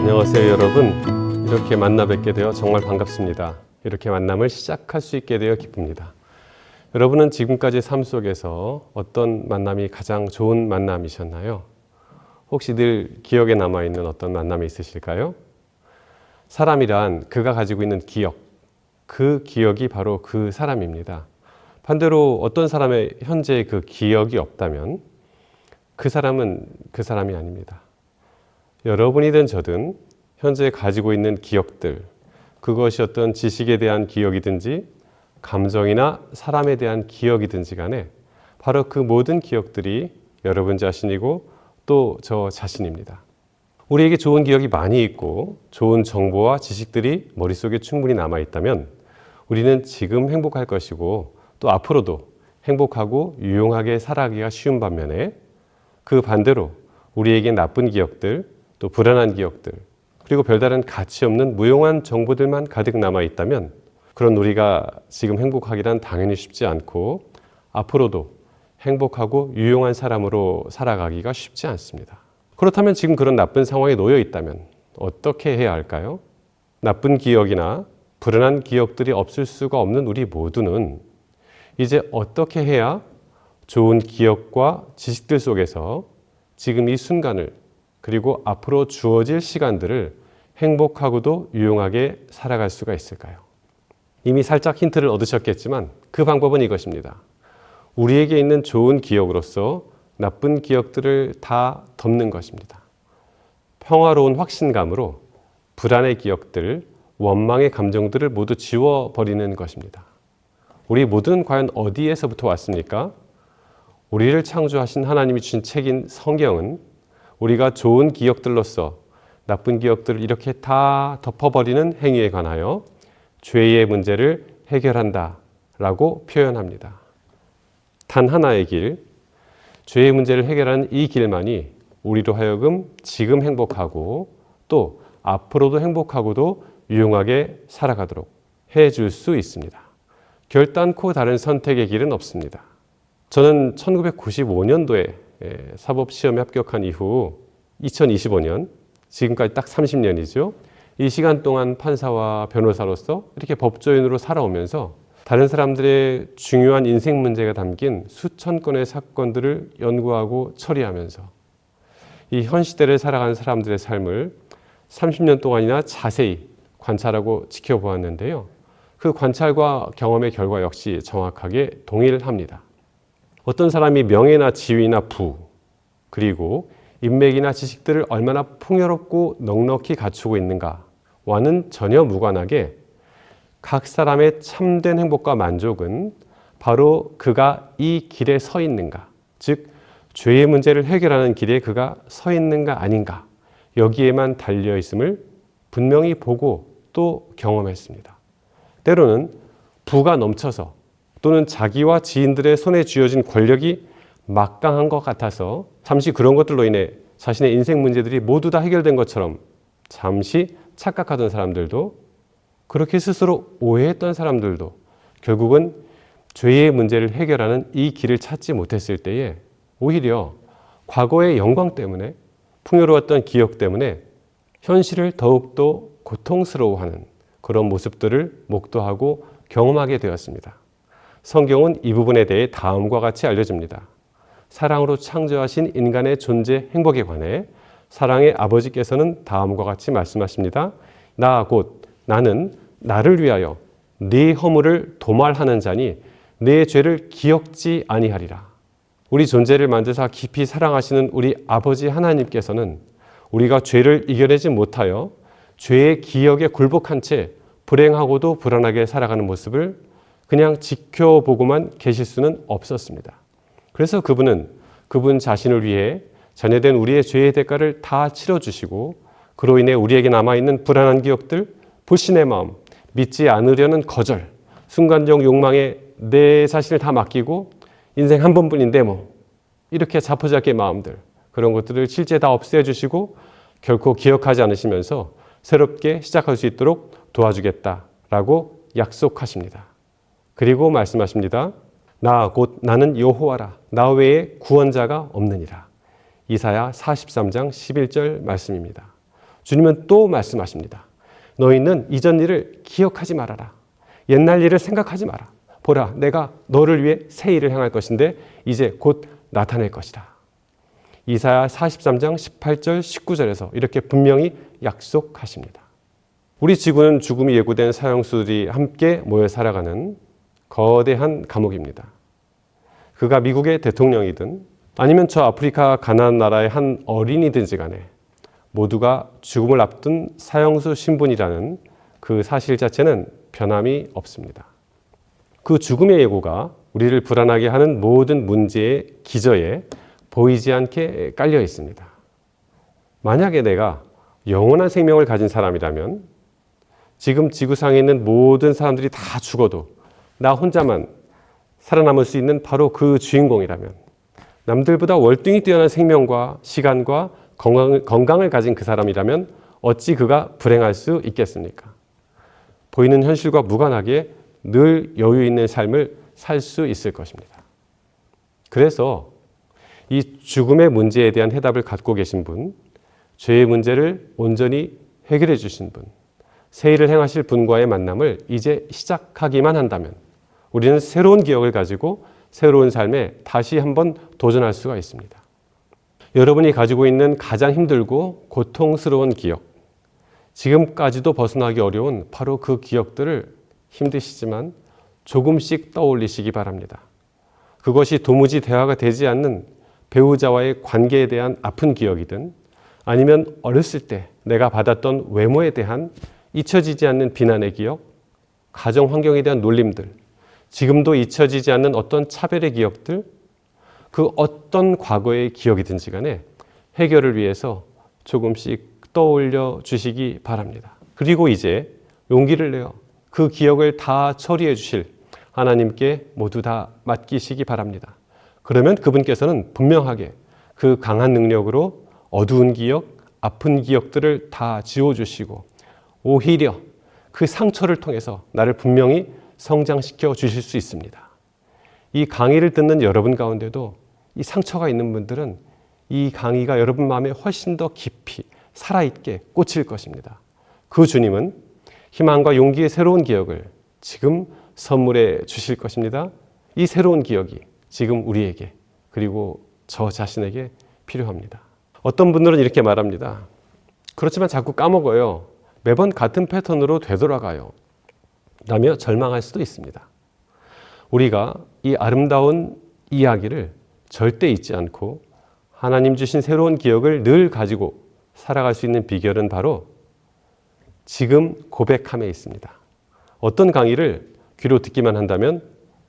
안녕하세요 여러분. 이렇게 만나 뵙게 되어 정말 반갑습니다. 이렇게 만남을 시작할 수 있게 되어 기쁩니다. 여러분은 지금까지 삶 속에서 어떤 만남이 가장 좋은 만남이셨나요? 혹시 늘 기억에 남아있는 어떤 만남이 있으실까요? 사람이란 그가 가지고 있는 기억, 그 기억이 바로 그 사람입니다. 반대로 어떤 사람의 현재의 그 기억이 없다면 그 사람은 그 사람이 아닙니다. 여러분이든 저든 현재 가지고 있는 기억들, 그것이 어떤 지식에 대한 기억이든지 감정이나 사람에 대한 기억이든지 간에 바로 그 모든 기억들이 여러분 자신이고 또 저 자신입니다. 우리에게 좋은 기억이 많이 있고 좋은 정보와 지식들이 머릿속에 충분히 남아있다면 우리는 지금 행복할 것이고 또 앞으로도 행복하고 유용하게 살아가기가 쉬운 반면에 그 반대로 우리에게 나쁜 기억들, 또 불안한 기억들, 그리고 별다른 가치 없는 무용한 정보들만 가득 남아있다면 그런 우리가 지금 행복하기란 당연히 쉽지 않고 앞으로도 행복하고 유용한 사람으로 살아가기가 쉽지 않습니다. 그렇다면 지금 그런 나쁜 상황에 놓여 있다면 어떻게 해야 할까요? 나쁜 기억이나 불안한 기억들이 없을 수가 없는 우리 모두는 이제 어떻게 해야 좋은 기억과 지식들 속에서 지금 이 순간을 그리고 앞으로 주어질 시간들을 행복하고도 유용하게 살아갈 수가 있을까요? 이미 살짝 힌트를 얻으셨겠지만 그 방법은 이것입니다. 우리에게 있는 좋은 기억으로서 나쁜 기억들을 다 덮는 것입니다. 평화로운 확신감으로 불안의 기억들, 원망의 감정들을 모두 지워버리는 것입니다. 우리 모두는 과연 어디에서부터 왔습니까? 우리를 창조하신 하나님이 주신 책인 성경은 우리가 좋은 기억들로서 나쁜 기억들을 이렇게 다 덮어버리는 행위에 관하여 죄의 문제를 해결한다 라고 표현합니다. 단 하나의 길, 죄의 문제를 해결하는 이 길만이 우리로 하여금 지금 행복하고 또 앞으로도 행복하고도 유용하게 살아가도록 해줄 수 있습니다. 결단코 다른 선택의 길은 없습니다. 저는 1995년도에 사법시험에 합격한 이후 2025년, 지금까지 딱 30년이죠. 이 시간 동안 판사와 변호사로서 이렇게 법조인으로 살아오면서 다른 사람들의 중요한 인생 문제가 담긴 수천 건의 사건들을 연구하고 처리하면서 이 현 시대를 살아가는 사람들의 삶을 30년 동안이나 자세히 관찰하고 지켜보았는데요. 그 관찰과 경험의 결과 역시 정확하게 동일합니다. 어떤 사람이 명예나 지위나 부, 그리고 인맥이나 지식들을 얼마나 풍요롭고 넉넉히 갖추고 있는가와는 전혀 무관하게 각 사람의 참된 행복과 만족은 바로 그가 이 길에 서 있는가, 즉 죄의 문제를 해결하는 길에 그가 서 있는가 아닌가, 여기에만 달려 있음을 분명히 보고 또 경험했습니다. 때로는 부가 넘쳐서 또는 자기와 지인들의 손에 쥐어진 권력이 막강한 것 같아서 잠시 그런 것들로 인해 자신의 인생 문제들이 모두 다 해결된 것처럼 잠시 착각하던 사람들도, 그렇게 스스로 오해했던 사람들도 결국은 죄의 문제를 해결하는 이 길을 찾지 못했을 때에 오히려 과거의 영광 때문에, 풍요로웠던 기억 때문에 현실을 더욱더 고통스러워하는 그런 모습들을 목도하고 경험하게 되었습니다. 성경은 이 부분에 대해 다음과 같이 알려줍니다. 사랑으로 창조하신 인간의 존재 행복에 관해 사랑의 아버지께서는 다음과 같이 말씀하십니다. 나 곧 나는 나를 위하여 네 허물을 도말하는 자니 네 죄를 기억지 아니하리라. 우리 존재를 만드사 깊이 사랑하시는 우리 아버지 하나님께서는 우리가 죄를 이겨내지 못하여 죄의 기억에 굴복한 채 불행하고도 불안하게 살아가는 모습을 그냥 지켜보고만 계실 수는 없었습니다. 그래서 그분은 그분 자신을 위해 자녀된 우리의 죄의 대가를 다 치러주시고 그로 인해 우리에게 남아있는 불안한 기억들, 불신의 마음, 믿지 않으려는 거절, 순간적 욕망에 내 자신을 다 맡기고 인생 한 번뿐인데 뭐 이렇게 자포자기의 마음들, 그런 것들을 실제 다 없애주시고 결코 기억하지 않으시면서 새롭게 시작할 수 있도록 도와주겠다라고 약속하십니다. 그리고 말씀하십니다. 나 곧 나는 여호와라. 나 외에 구원자가 없느니라. 이사야 43장 11절 말씀입니다. 주님은 또 말씀하십니다. 너희는 이전 일을 기억하지 말아라. 옛날 일을 생각하지 마라. 보라, 내가 너를 위해 새 일을 행할 것인데 이제 곧 나타낼 것이다. 이사야 43장 18절 19절에서 이렇게 분명히 약속하십니다. 우리 지구는 죽음이 예고된 사형수들이 함께 모여 살아가는 거대한 감옥입니다. 그가 미국의 대통령이든 아니면 저 아프리카 가나안 나라의 한 어린이든지 간에 모두가 죽음을 앞둔 사형수 신분이라는 그 사실 자체는 변함이 없습니다. 그 죽음의 예고가 우리를 불안하게 하는 모든 문제의 기저에 보이지 않게 깔려 있습니다. 만약에 내가 영원한 생명을 가진 사람이라면 지금 지구상에 있는 모든 사람들이 다 죽어도 나 혼자만 살아남을 수 있는 바로 그 주인공이라면 남들보다 월등히 뛰어난 생명과 시간과 건강을 가진 그 사람이라면 어찌 그가 불행할 수 있겠습니까? 보이는 현실과 무관하게 늘 여유 있는 삶을 살 수 있을 것입니다. 그래서 이 죽음의 문제에 대한 해답을 갖고 계신 분, 죄의 문제를 온전히 해결해 주신 분, 새 일을 행하실 분과의 만남을 이제 시작하기만 한다면 우리는 새로운 기억을 가지고 새로운 삶에 다시 한번 도전할 수가 있습니다. 여러분이 가지고 있는 가장 힘들고 고통스러운 기억, 지금까지도 벗어나기 어려운 바로 그 기억들을 힘드시지만 조금씩 떠올리시기 바랍니다. 그것이 도무지 대화가 되지 않는 배우자와의 관계에 대한 아픈 기억이든 아니면 어렸을 때 내가 받았던 외모에 대한 잊혀지지 않는 비난의 기억, 가정 환경에 대한 놀림들, 지금도 잊혀지지 않는 어떤 차별의 기억들, 그 어떤 과거의 기억이든지 간에 해결을 위해서 조금씩 떠올려 주시기 바랍니다. 그리고 이제 용기를 내어 그 기억을 다 처리해 주실 하나님께 모두 다 맡기시기 바랍니다. 그러면 그분께서는 분명하게 그 강한 능력으로 어두운 기억, 아픈 기억들을 다 지워주시고 오히려 그 상처를 통해서 나를 분명히 성장시켜 주실 수 있습니다. 이 강의를 듣는 여러분 가운데도 이 상처가 있는 분들은 이 강의가 여러분 마음에 훨씬 더 깊이 살아있게 꽂힐 것입니다. 그 주님은 희망과 용기의 새로운 기억을 지금 선물해 주실 것입니다. 이 새로운 기억이 지금 우리에게 그리고 저 자신에게 필요합니다. 어떤 분들은 이렇게 말합니다. 그렇지만 자꾸 까먹어요. 매번 같은 패턴으로 되돌아가요. 라며 절망할 수도 있습니다. 우리가 이 아름다운 이야기를 절대 잊지 않고 하나님 주신 새로운 기억을 늘 가지고 살아갈 수 있는 비결은 바로 지금 고백함에 있습니다. 어떤 강의를 귀로 듣기만 한다면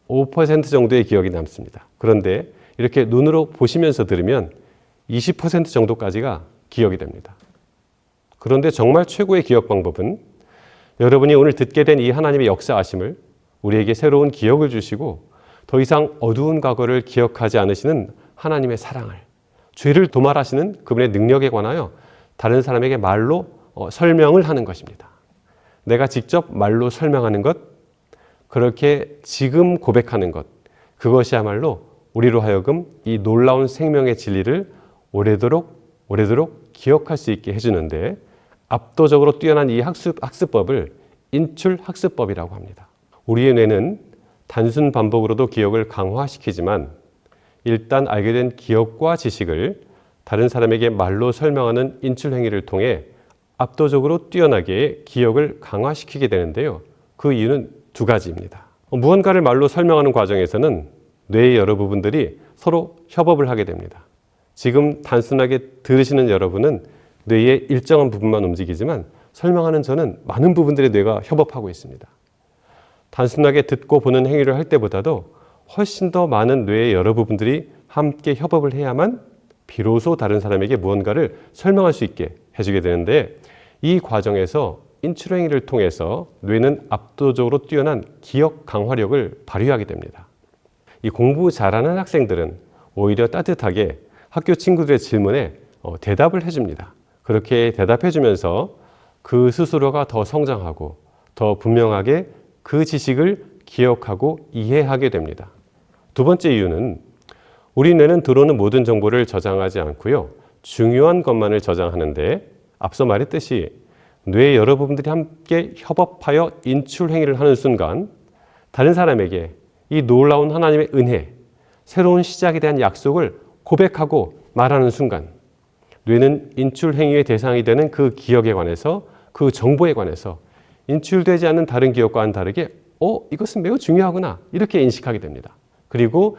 5% 정도의 기억이 남습니다. 그런데 이렇게 눈으로 보시면서 들으면 20% 정도까지가 기억이 됩니다. 그런데 정말 최고의 기억 방법은 여러분이 오늘 듣게 된 이 하나님의 역사하심을 우리에게 새로운 기억을 주시고 더 이상 어두운 과거를 기억하지 않으시는 하나님의 사랑을, 죄를 도말하시는 그분의 능력에 관하여 다른 사람에게 말로 설명을 하는 것입니다. 내가 직접 말로 설명하는 것, 그렇게 지금 고백하는 것, 그것이야말로 우리로 하여금 이 놀라운 생명의 진리를 오래도록 기억할 수 있게 해주는데 압도적으로 뛰어난 이 학습법을 인출학습법이라고 합니다. 우리의 뇌는 단순 반복으로도 기억을 강화시키지만 일단 알게 된 기억과 지식을 다른 사람에게 말로 설명하는 인출행위를 통해 압도적으로 뛰어나게 기억을 강화시키게 되는데요. 그 이유는 두 가지입니다. 무언가를 말로 설명하는 과정에서는 뇌의 여러 부분들이 서로 협업을 하게 됩니다. 지금 단순하게 들으시는 여러분은 뇌의 일정한 부분만 움직이지만 설명하는 저는 많은 부분들의 뇌가 협업하고 있습니다. 단순하게 듣고 보는 행위를 할 때보다도 훨씬 더 많은 뇌의 여러 부분들이 함께 협업을 해야만 비로소 다른 사람에게 무언가를 설명할 수 있게 해주게 되는데 이 과정에서 인출행위를 통해서 뇌는 압도적으로 뛰어난 기억 강화력을 발휘하게 됩니다. 이 공부 잘하는 학생들은 오히려 따뜻하게 학교 친구들의 질문에 대답을 해줍니다. 그렇게 대답해주면서 그 스스로가 더 성장하고 더 분명하게 그 지식을 기억하고 이해하게 됩니다. 두 번째 이유는 우리 뇌는 들어오는 모든 정보를 저장하지 않고요. 중요한 것만을 저장하는데 앞서 말했듯이 뇌 여러 부분들이 함께 협업하여 인출 행위를 하는 순간 다른 사람에게 이 놀라운 하나님의 은혜, 새로운 시작에 대한 약속을 고백하고 말하는 순간 뇌는 인출 행위의 대상이 되는 그 기억에 관해서, 그 정보에 관해서 인출되지 않는 다른 기억과는 다르게 이것은 매우 중요하구나 이렇게 인식하게 됩니다. 그리고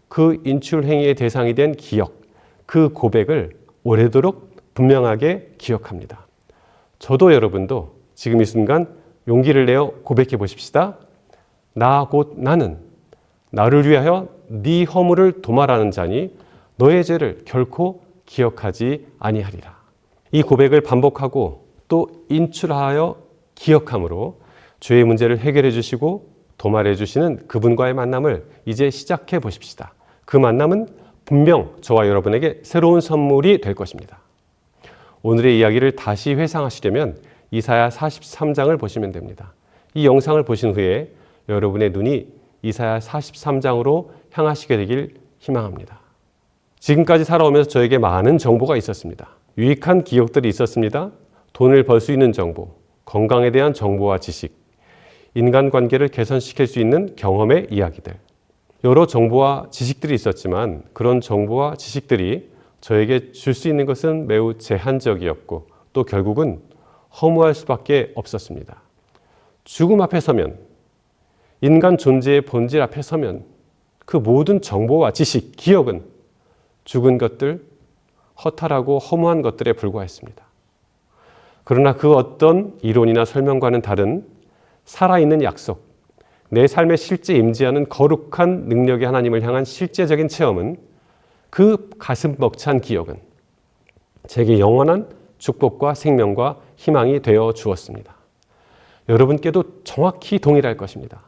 그 인출 행위의 대상이 된 기억, 그 고백을 오래도록 분명하게 기억합니다. 저도 여러분도 지금 이 순간 용기를 내어 고백해 보십시다. 나 곧 나는 나를 위하여 네 허물을 도말하는 자니 너의 죄를 결코 기억하지 아니하리라. 이 고백을 반복하고 또 인출하여 기억함으로 죄의 문제를 해결해 주시고 도말해 주시는 그분과의 만남을 이제 시작해 보십시다. 그 만남은 분명 저와 여러분에게 새로운 선물이 될 것입니다. 오늘의 이야기를 다시 회상하시려면 이사야 43장을 보시면 됩니다. 이 영상을 보신 후에 여러분의 눈이 이사야 43장으로 향하시게 되길 희망합니다. 지금까지 살아오면서 저에게 많은 정보가 있었습니다. 유익한 기억들이 있었습니다. 돈을 벌 수 있는 정보, 건강에 대한 정보와 지식, 인간관계를 개선시킬 수 있는 경험의 이야기들. 여러 정보와 지식들이 있었지만 그런 정보와 지식들이 저에게 줄 수 있는 것은 매우 제한적이었고 또 결국은 허무할 수밖에 없었습니다. 죽음 앞에 서면, 인간 존재의 본질 앞에 서면 그 모든 정보와 지식, 기억은 죽은 것들, 허탈하고 허무한 것들에 불과했습니다. 그러나 그 어떤 이론이나 설명과는 다른 살아있는 약속, 내 삶에 실제 임재하는 거룩한 능력의 하나님을 향한 실제적인 체험은 그 가슴 벅찬 기억은 제게 영원한 축복과 생명과 희망이 되어 주었습니다. 여러분께도 정확히 동일할 것입니다.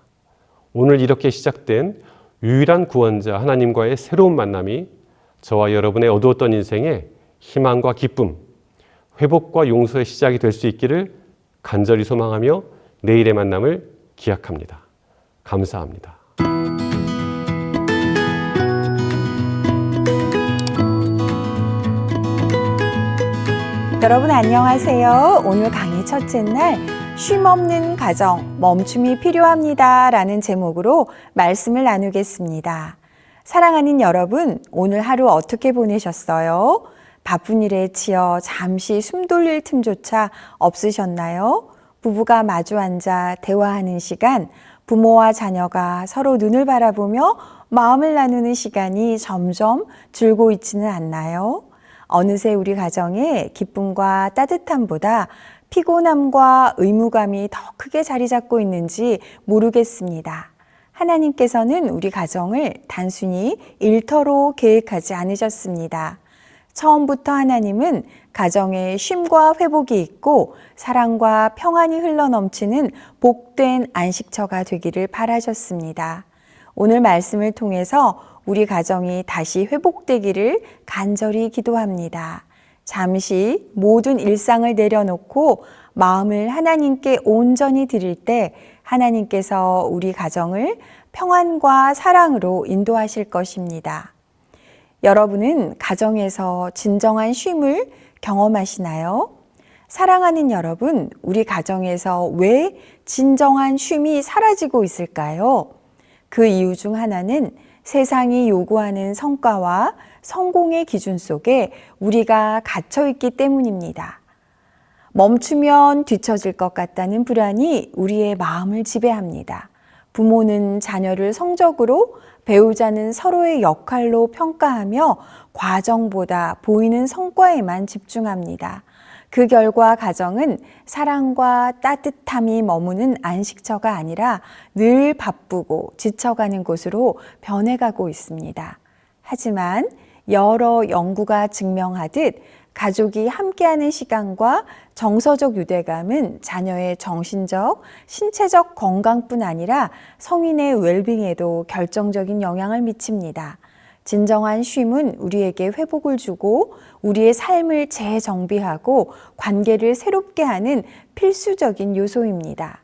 오늘 이렇게 시작된 유일한 구원자 하나님과의 새로운 만남이 저와 여러분의 어두웠던 인생에 희망과 기쁨, 회복과 용서의 시작이 될 수 있기를 간절히 소망하며 내일의 만남을 기약합니다. 감사합니다. 여러분 안녕하세요. 오늘 강의 첫째 날 쉼없는 가정, 멈춤이 필요합니다 라는 제목으로 말씀을 나누겠습니다. 사랑하는 여러분, 오늘 하루 어떻게 보내셨어요? 바쁜 일에 치여 잠시 숨 돌릴 틈조차 없으셨나요? 부부가 마주 앉아 대화하는 시간, 부모와 자녀가 서로 눈을 바라보며 마음을 나누는 시간이 점점 줄고 있지는 않나요? 어느새 우리 가정에 기쁨과 따뜻함보다 피곤함과 의무감이 더 크게 자리 잡고 있는지 모르겠습니다. 하나님께서는 우리 가정을 단순히 일터로 계획하지 않으셨습니다. 처음부터 하나님은 가정에 쉼과 회복이 있고 사랑과 평안이 흘러넘치는 복된 안식처가 되기를 바라셨습니다. 오늘 말씀을 통해서 우리 가정이 다시 회복되기를 간절히 기도합니다. 잠시 모든 일상을 내려놓고 마음을 하나님께 온전히 드릴 때 하나님께서 우리 가정을 평안과 사랑으로 인도하실 것입니다. 여러분은 가정에서 진정한 쉼을 경험하시나요? 사랑하는 여러분, 우리 가정에서 왜 진정한 쉼이 사라지고 있을까요? 그 이유 중 하나는 세상이 요구하는 성과와 성공의 기준 속에 우리가 갇혀 있기 때문입니다. 멈추면 뒤처질 것 같다는 불안이 우리의 마음을 지배합니다. 부모는 자녀를 성적으로, 배우자는 서로의 역할로 평가하며 과정보다 보이는 성과에만 집중합니다. 그 결과 가정은 사랑과 따뜻함이 머무는 안식처가 아니라 늘 바쁘고 지쳐가는 곳으로 변해가고 있습니다. 하지만 여러 연구가 증명하듯 가족이 함께하는 시간과 정서적 유대감은 자녀의 정신적, 신체적 건강뿐 아니라 성인의 웰빙에도 결정적인 영향을 미칩니다. 진정한 쉼은 우리에게 회복을 주고 우리의 삶을 재정비하고 관계를 새롭게 하는 필수적인 요소입니다.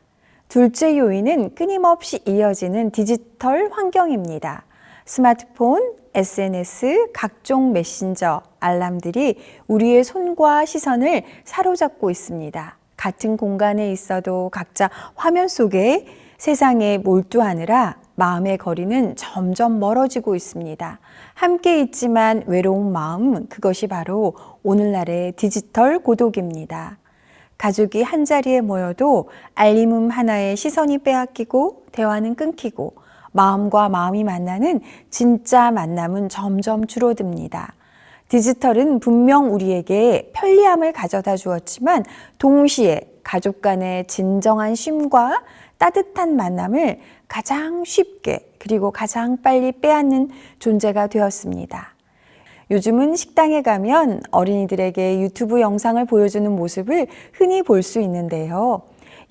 둘째 요인은 끊임없이 이어지는 디지털 환경입니다. 스마트폰, SNS, 각종 메신저, 알람들이 우리의 손과 시선을 사로잡고 있습니다. 같은 공간에 있어도 각자 화면 속에 세상에 몰두하느라 마음의 거리는 점점 멀어지고 있습니다. 함께 있지만 외로운 마음, 그것이 바로 오늘날의 디지털 고독입니다. 가족이 한자리에 모여도 알림음 하나에 시선이 빼앗기고 대화는 끊기고 마음과 마음이 만나는 진짜 만남은 점점 줄어듭니다. 디지털은 분명 우리에게 편리함을 가져다 주었지만 동시에 가족 간의 진정한 쉼과 따뜻한 만남을 가장 쉽게 그리고 가장 빨리 빼앗는 존재가 되었습니다. 요즘은 식당에 가면 어린이들에게 유튜브 영상을 보여주는 모습을 흔히 볼 수 있는데요.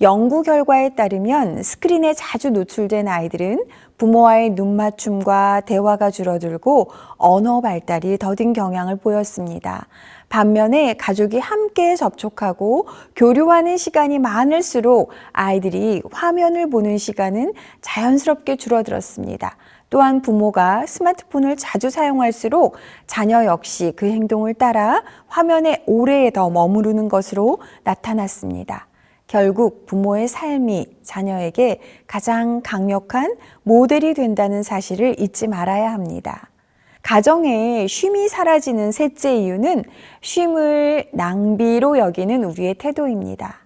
연구 결과에 따르면 스크린에 자주 노출된 아이들은 부모와의 눈맞춤과 대화가 줄어들고 언어 발달이 더딘 경향을 보였습니다. 반면에 가족이 함께 접촉하고 교류하는 시간이 많을수록 아이들이 화면을 보는 시간은 자연스럽게 줄어들었습니다. 또한 부모가 스마트폰을 자주 사용할수록 자녀 역시 그 행동을 따라 화면에 오래 더 머무르는 것으로 나타났습니다. 결국 부모의 삶이 자녀에게 가장 강력한 모델이 된다는 사실을 잊지 말아야 합니다. 가정에 쉼이 사라지는 셋째 이유는 쉼을 낭비로 여기는 우리의 태도입니다.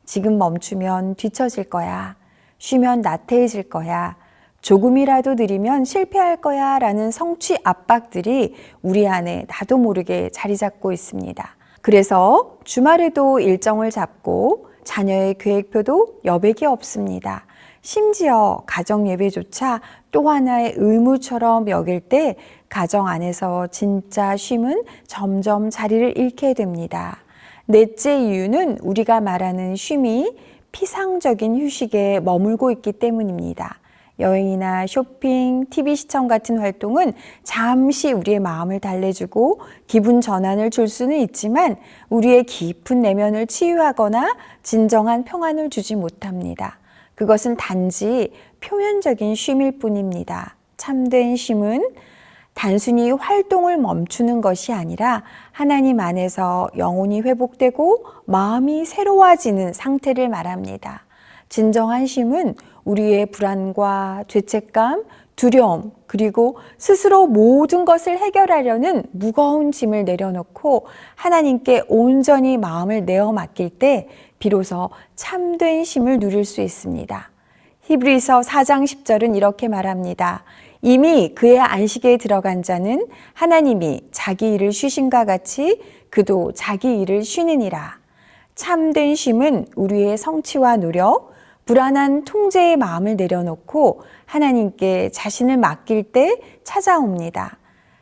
지금 멈추면 뒤처질 거야. 쉬면 나태해질 거야. 조금이라도 느리면 실패할 거야 라는 성취 압박들이 우리 안에 나도 모르게 자리 잡고 있습니다. 그래서 주말에도 일정을 잡고 자녀의 계획표도 여백이 없습니다. 심지어 가정 예배조차 또 하나의 의무처럼 여길 때 가정 안에서 진짜 쉼은 점점 자리를 잃게 됩니다. 넷째 이유는 우리가 말하는 쉼이 피상적인 휴식에 머물고 있기 때문입니다. 여행이나 쇼핑, TV 시청 같은 활동은 잠시 우리의 마음을 달래주고 기분 전환을 줄 수는 있지만 우리의 깊은 내면을 치유하거나 진정한 평안을 주지 못합니다. 그것은 단지 표면적인 쉼일 뿐입니다. 참된 쉼은 단순히 활동을 멈추는 것이 아니라 하나님 안에서 영혼이 회복되고 마음이 새로워지는 상태를 말합니다. 진정한 쉼은 우리의 불안과 죄책감, 두려움, 그리고 스스로 모든 것을 해결하려는 무거운 짐을 내려놓고 하나님께 온전히 마음을 내어 맡길 때 비로소 참된 쉼을 누릴 수 있습니다. 히브리서 4장 10절은 이렇게 말합니다. 이미 그의 안식에 들어간 자는 하나님이 자기 일을 쉬신과 같이 그도 자기 일을 쉬느니라. 참된 쉼은 우리의 성취와 노력, 불안한 통제의 마음을 내려놓고 하나님께 자신을 맡길 때 찾아옵니다.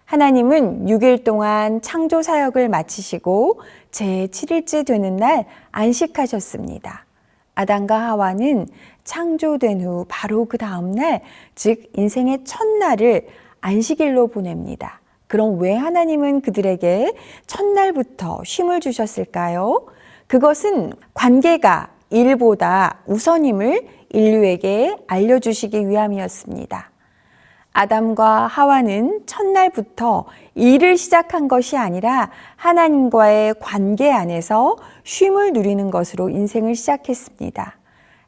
하나님은 6일 동안 창조 사역을 마치시고 제7일째 되는 날 안식하셨습니다. 아담과 하와는 창조된 후 바로 그 다음 날, 즉 인생의 첫날을 안식일로 보냅니다. 그럼 왜 하나님은 그들에게 첫날부터 쉼을 주셨을까요? 그것은 관계가 일보다 우선임을 인류에게 알려주시기 위함이었습니다. 아담과 하와는 첫날부터 일을 시작한 것이 아니라 하나님과의 관계 안에서 쉼을 누리는 것으로 인생을 시작했습니다.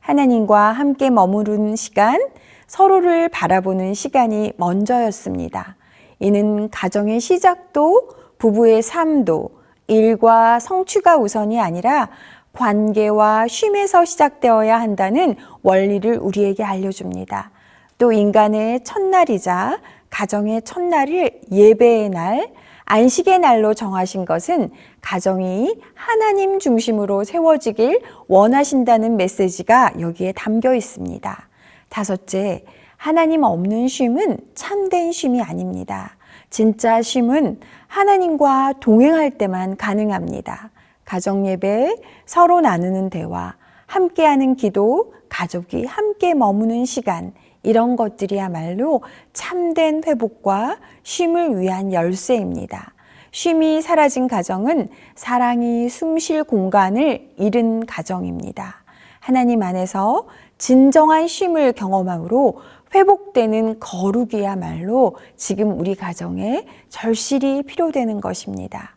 하나님과 함께 머무르는 시간, 서로를 바라보는 시간이 먼저였습니다. 이는 가정의 시작도 부부의 삶도 일과 성취가 우선이 아니라 관계와 쉼에서 시작되어야 한다는 원리를 우리에게 알려줍니다. 또 인간의 첫날이자 가정의 첫날을 예배의 날, 안식의 날로 정하신 것은 가정이 하나님 중심으로 세워지길 원하신다는 메시지가 여기에 담겨 있습니다. 다섯째, 하나님 없는 쉼은 참된 쉼이 아닙니다. 진짜 쉼은 하나님과 동행할 때만 가능합니다. 가정 예배, 서로 나누는 대화, 함께하는 기도, 가족이 함께 머무는 시간, 이런 것들이야말로 참된 회복과 쉼을 위한 열쇠입니다. 쉼이 사라진 가정은 사랑이 숨쉴 공간을 잃은 가정입니다. 하나님 안에서 진정한 쉼을 경험함으로 회복되는 거룩이야말로 지금 우리 가정에 절실히 필요되는 것입니다.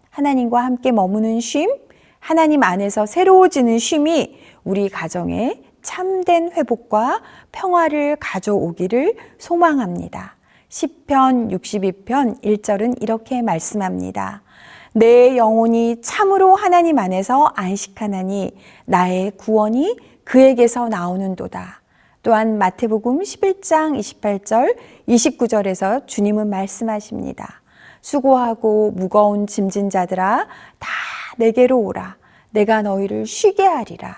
하나님과 함께 머무는 쉼, 하나님 안에서 새로워지는 쉼이 우리 가정에 참된 회복과 평화를 가져오기를 소망합니다. 시편 62편 1절은 이렇게 말씀합니다. 내 영혼이 참으로 하나님 안에서 안식하나니 나의 구원이 그에게서 나오는도다. 또한 마태복음 11장 28절 29절에서 주님은 말씀하십니다. 수고하고 무거운 짐진 자들아 다 내게로 오라. 내가 너희를 쉬게 하리라.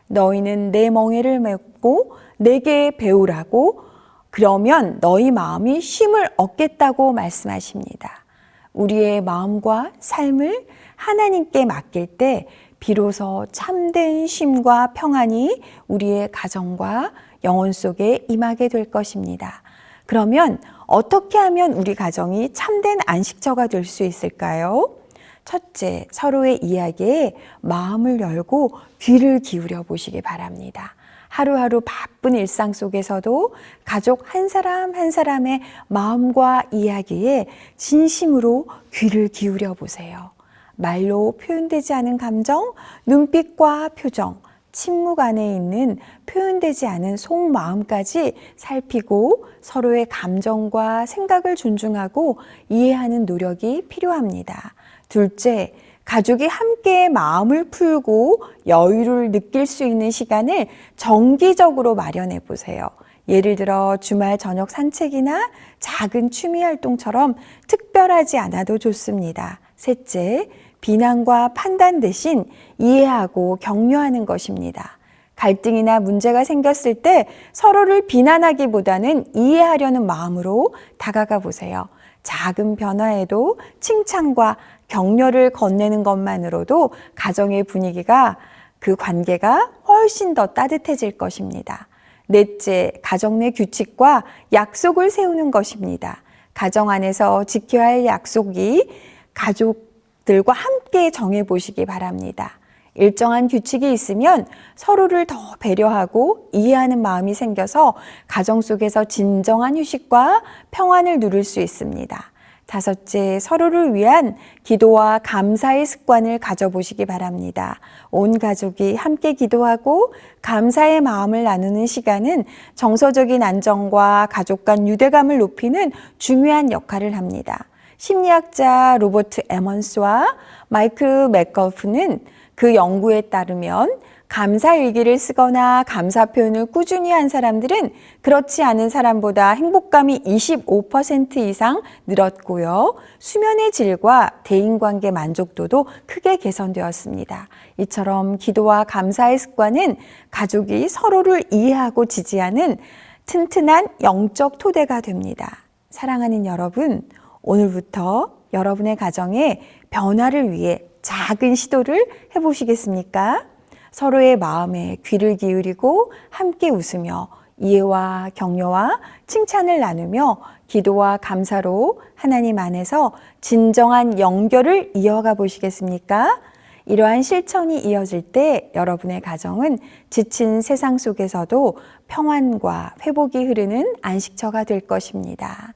너희는 내 멍에를 메고 내게 배우라고 그러면 너희 마음이 쉼을 얻겠다고 말씀하십니다. 우리의 마음과 삶을 하나님께 맡길 때 비로소 참된 쉼과 평안이 우리의 가정과 영혼 속에 임하게 될 것입니다. 그러면 어떻게 하면 우리 가정이 참된 안식처가 될 수 있을까요? 첫째, 서로의 이야기에 마음을 열고 귀를 기울여 보시기 바랍니다. 하루하루 바쁜 일상 속에서도 가족 한 사람 한 사람의 마음과 이야기에 진심으로 귀를 기울여 보세요. 말로 표현되지 않은 감정, 눈빛과 표정, 침묵 안에 있는 표현되지 않은 속마음까지 살피고 서로의 감정과 생각을 존중하고 이해하는 노력이 필요합니다. 둘째, 가족이 함께 마음을 풀고 여유를 느낄 수 있는 시간을 정기적으로 마련해 보세요. 예를 들어 주말 저녁 산책이나 작은 취미 활동처럼 특별하지 않아도 좋습니다. 셋째, 비난과 판단 대신 이해하고 격려하는 것입니다. 갈등이나 문제가 생겼을 때 서로를 비난하기보다는 이해하려는 마음으로 다가가 보세요. 작은 변화에도 칭찬과 격려를 건네는 것만으로도 가정의 분위기가 그 관계가 훨씬 더 따뜻해질 것입니다. 넷째, 가정 내 규칙과 약속을 세우는 것입니다. 가정 안에서 지켜야 할 약속이 가족들과 함께 정해보시기 바랍니다. 일정한 규칙이 있으면 서로를 더 배려하고 이해하는 마음이 생겨서 가정 속에서 진정한 휴식과 평안을 누릴 수 있습니다. 다섯째, 서로를 위한 기도와 감사의 습관을 가져보시기 바랍니다. 온 가족이 함께 기도하고 감사의 마음을 나누는 시간은 정서적인 안정과 가족 간 유대감을 높이는 중요한 역할을 합니다. 심리학자 로버트 에먼스와 마이클 맥걸프는 그 연구에 따르면 감사 일기를 쓰거나 감사 표현을 꾸준히 한 사람들은 그렇지 않은 사람보다 행복감이 25% 이상 늘었고요. 수면의 질과 대인관계 만족도도 크게 개선되었습니다. 이처럼 기도와 감사의 습관은 가족이 서로를 이해하고 지지하는 튼튼한 영적 토대가 됩니다. 사랑하는 여러분, 오늘부터 여러분의 가정에 변화를 위해 작은 시도를 해보시겠습니까? 서로의 마음에 귀를 기울이고 함께 웃으며 이해와 격려와 칭찬을 나누며 기도와 감사로 하나님 안에서 진정한 연결을 이어가 보시겠습니까? 이러한 실천이 이어질 때 여러분의 가정은 지친 세상 속에서도 평안과 회복이 흐르는 안식처가 될 것입니다.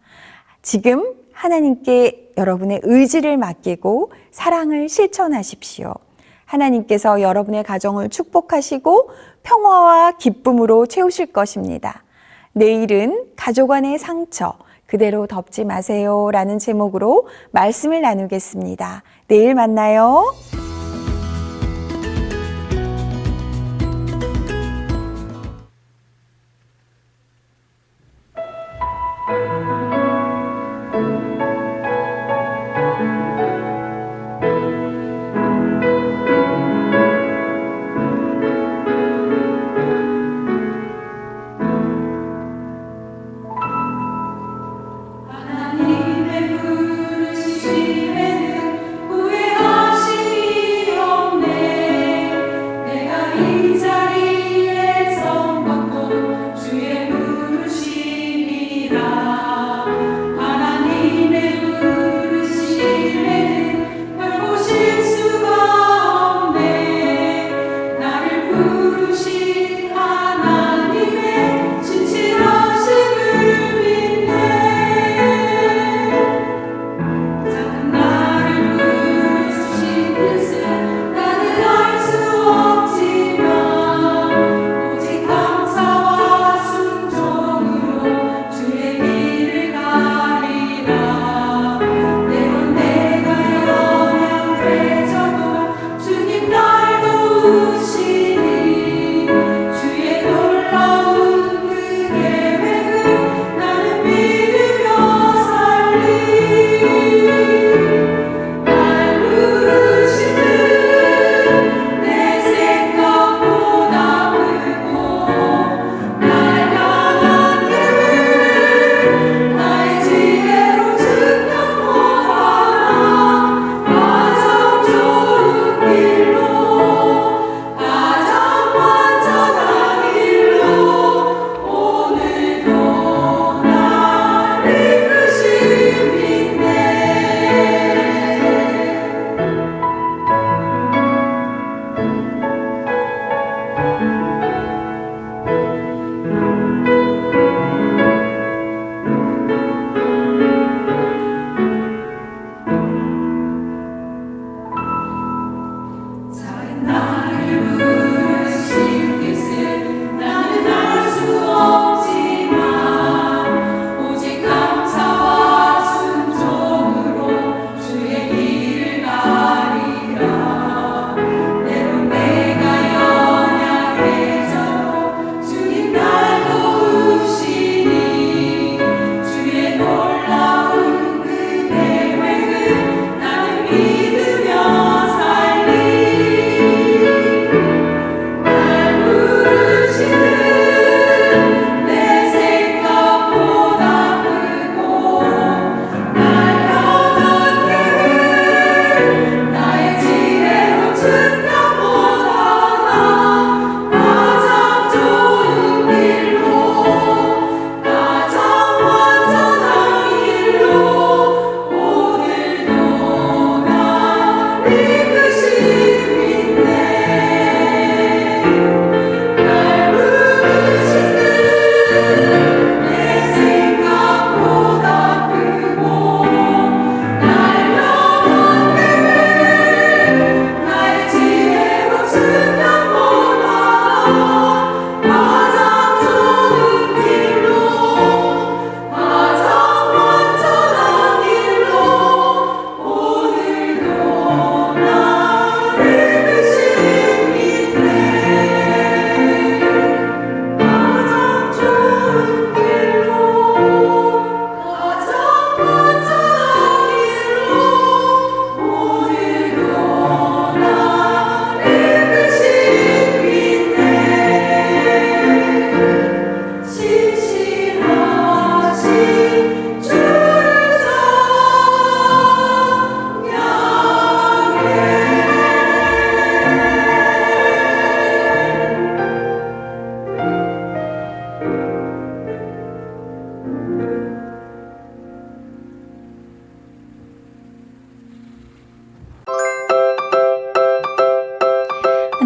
지금 하나님께 여러분의 의지를 맡기고 사랑을 실천하십시오. 하나님께서 여러분의 가정을 축복하시고 평화와 기쁨으로 채우실 것입니다. 내일은 가족 안의 상처 그대로 덮지 마세요 라는 제목으로 말씀을 나누겠습니다. 내일 만나요. 하나님의 부르심에는 후회하심이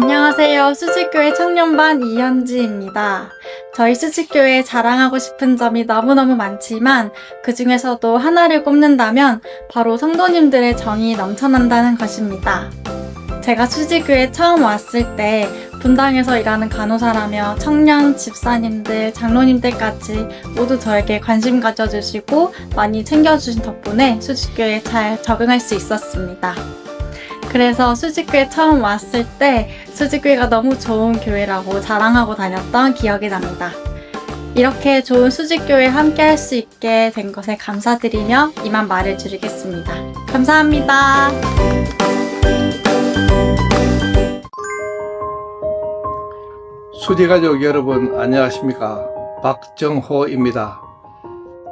안녕하세요. 수지교회 청년반 이현지입니다. 저희 수지교회에 자랑하고 싶은 점이 너무너무 많지만 그 중에서도 하나를 꼽는다면 바로 성도님들의 정이 넘쳐난다는 것입니다. 제가 수지교회 처음 왔을 때 분당에서 일하는 간호사라며 청년, 집사님들, 장로님들까지 모두 저에게 관심 가져주시고 많이 챙겨주신 덕분에 수지교회에 잘 적응할 수 있었습니다. 그래서 수지교회 처음 왔을 때 수지교회가 너무 좋은 교회라고 자랑하고 다녔던 기억이 납니다. 이렇게 좋은 수지교회에 함께 할 수 있게 된 것에 감사드리며 이만 말을 줄이겠습니다. 감사합니다. 수지가족 여러분 안녕하십니까? 박정호입니다.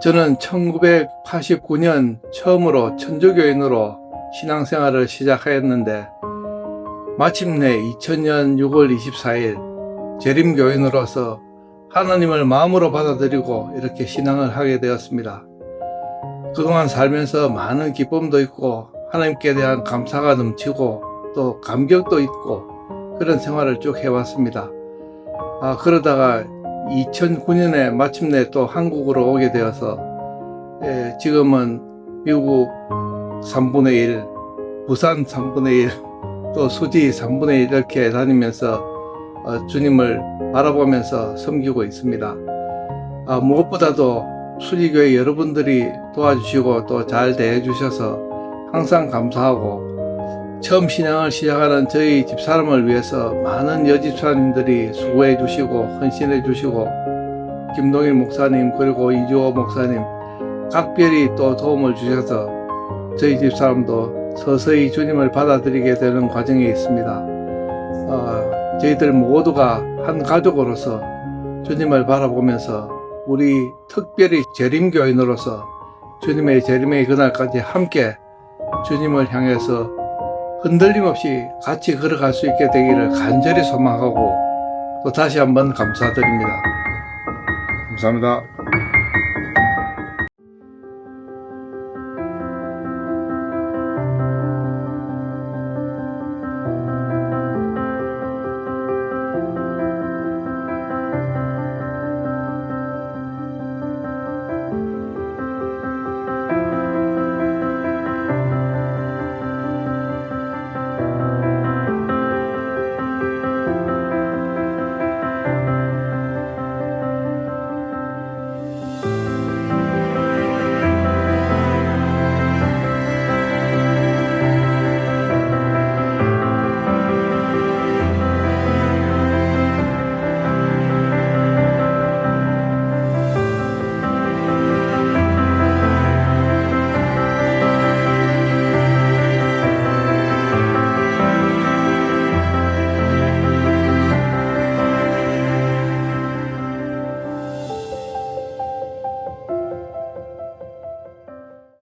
저는 1989년 처음으로 천주교인으로 신앙생활을 시작하였는데 마침내 2000년 6월 24일 재림교인으로서 하나님을 마음으로 받아들이고 이렇게 신앙을 하게 되었습니다. 그동안 살면서 많은 기쁨도 있고 하나님께 대한 감사가 넘치고 또 감격도 있고 그런 생활을 쭉 해왔습니다. 그러다가 2009년에 마침내 또 한국으로 오게 되어서 지금은 미국 3분의 1, 부산 3분의 1, 또 수지 3분의 1 이렇게 다니면서 주님을 바라보면서 섬기고 있습니다. 무엇보다도 수지교회 여러분들이 도와주시고 또 잘 대해주셔서 항상 감사하고 처음 신앙을 시작하는 저희 집사람을 위해서 많은 여집사님들이 수고해 주시고 헌신해 주시고 김동일 목사님 그리고 이주호 목사님 각별히 또 도움을 주셔서 저희 집사람도 서서히 주님을 받아들이게 되는 과정에 있습니다. 저희들 모두가 한 가족으로서 주님을 바라보면서 우리 특별히 재림교인으로서 주님의 재림의 그날까지 함께 주님을 향해서 흔들림 없이 같이 걸어갈 수 있게 되기를 간절히 소망하고 또 다시 한번 감사드립니다. 감사합니다.